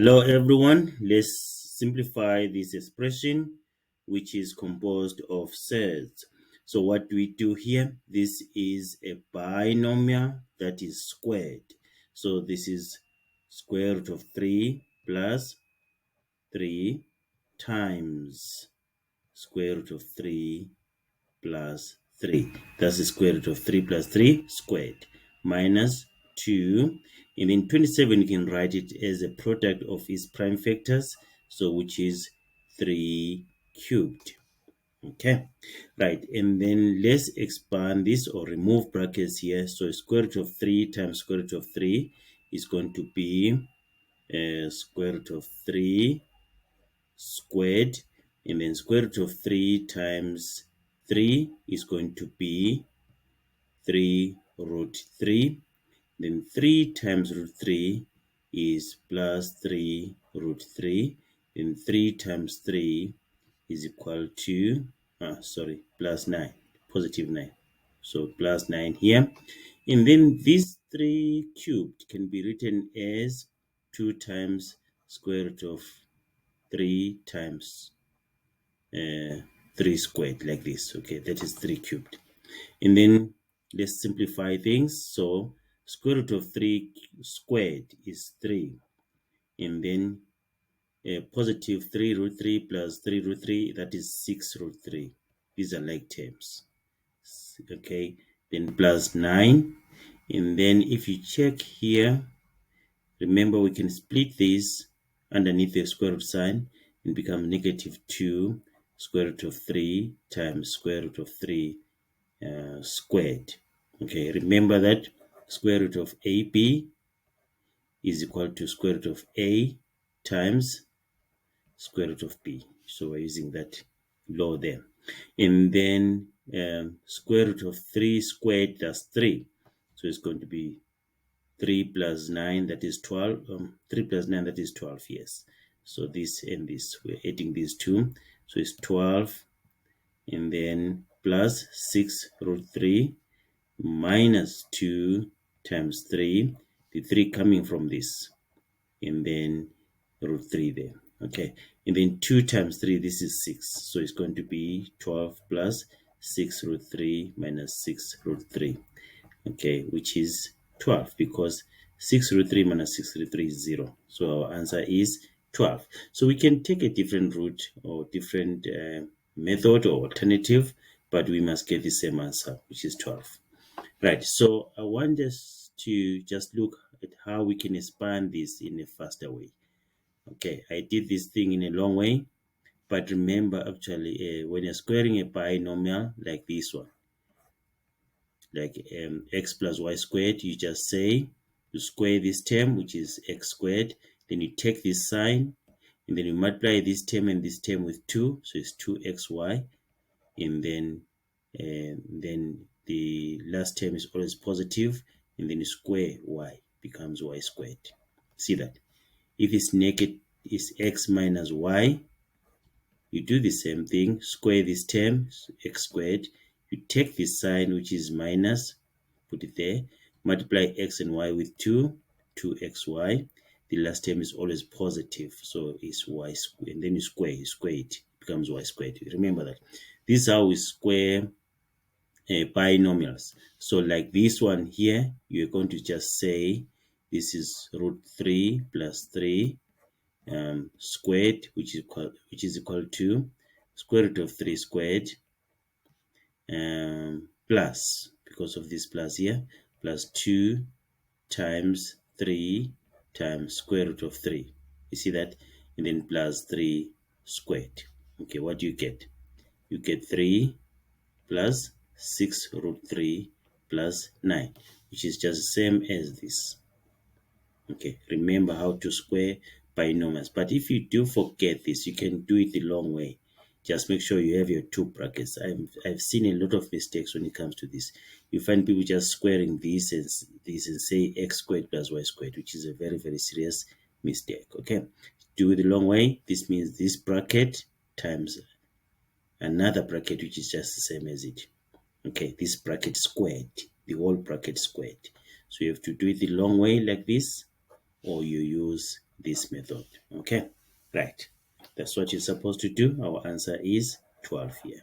Hello everyone, let's simplify this expression which is composed of surds. So what do we do here? This is a binomial that is squared. So this is square root of 3 plus 3 times square root of 3 plus 3. That's the square root of 3 plus 3 squared minus 2. And then 27, you can write it as a product of its prime factors, so which is 3 cubed. Okay, right. And then let's expand this or remove brackets here. So square root of 3 times square root of 3 is going to be square root of 3 squared, and then square root of 3 times 3 is going to be 3 root 3. Then 3 times root 3 is plus 3 root 3. Then 3 times 3 is equal to, plus 9, positive 9. So plus 9 here. And then this 3 cubed can be written as 2 times square root of 3 times 3 squared, like this. Okay, that is 3 cubed. And then let's simplify things. So square root of 3 squared is 3. And then positive 3 root 3 plus 3 root 3, that is 6 root 3. These are like terms. Okay, then plus 9. And then if you check here, remember we can split this underneath the square root sign and become negative 2 square root of 3 times square root of 3 squared. Okay, remember that square root of AB is equal to square root of A times square root of B. So we're using that law there. And then square root of 3 squared, that's 3. So it's going to be 3 plus 9, that is 12. 3 plus 9, that is 12, yes. So this and this, we're adding these two. So it's 12, and then plus 6 root 3 minus 2 times 3, the 3 coming from this, and then root 3 there. Okay, and then 2 times 3, this is 6. So it's going to be 12 plus 6 root 3 minus 6 root 3. Okay, which is 12, because 6 root 3 minus 6 root 3 is 0. So our answer is 12. So we can take a different route or different method or alternative, but we must get the same answer, which is 12. Right, so I want us to just look at how we can expand this in a faster way. Okay, I did this thing in a long way, but remember actually when you're squaring a binomial like this one, like x plus y squared, you just say you square this term, which is x squared, then you take this sign, and then you multiply this term and this term with 2, so it's 2xy, and then the last term is always positive, and then you square y, becomes y squared. See that? If it's negative, it's x minus y, you do the same thing, square this term, x squared, you take this sign, which is minus, put it there, multiply x and y with 2, 2xy. The last term is always positive, so it's y squared, and then you square it, becomes y squared. Remember that. This is how we square binomials. So like this one here, you're going to just say this is root 3 plus 3 squared, which is equal to square root of 3 squared plus, because of this plus here, plus 2 times 3 times square root of 3. You see that? And then plus 3 squared. Okay, what do you get? You get 3 plus 6 root 3 plus 9, which is just the same as this. Okay, remember how to square binomials. But if you do forget this, you can do it the long way. Just make sure you have your two brackets. I've seen a lot of mistakes when it comes to this. You find people just squaring this and say x squared plus y squared, which is a very, very serious mistake. Okay, do it the long way. This means this bracket times another bracket, which is just the same as it. Okay, this bracket squared, the whole bracket squared. So you have to do it the long way like this, or you use this method. Okay, right. That's what you're supposed to do. Our answer is 12 here.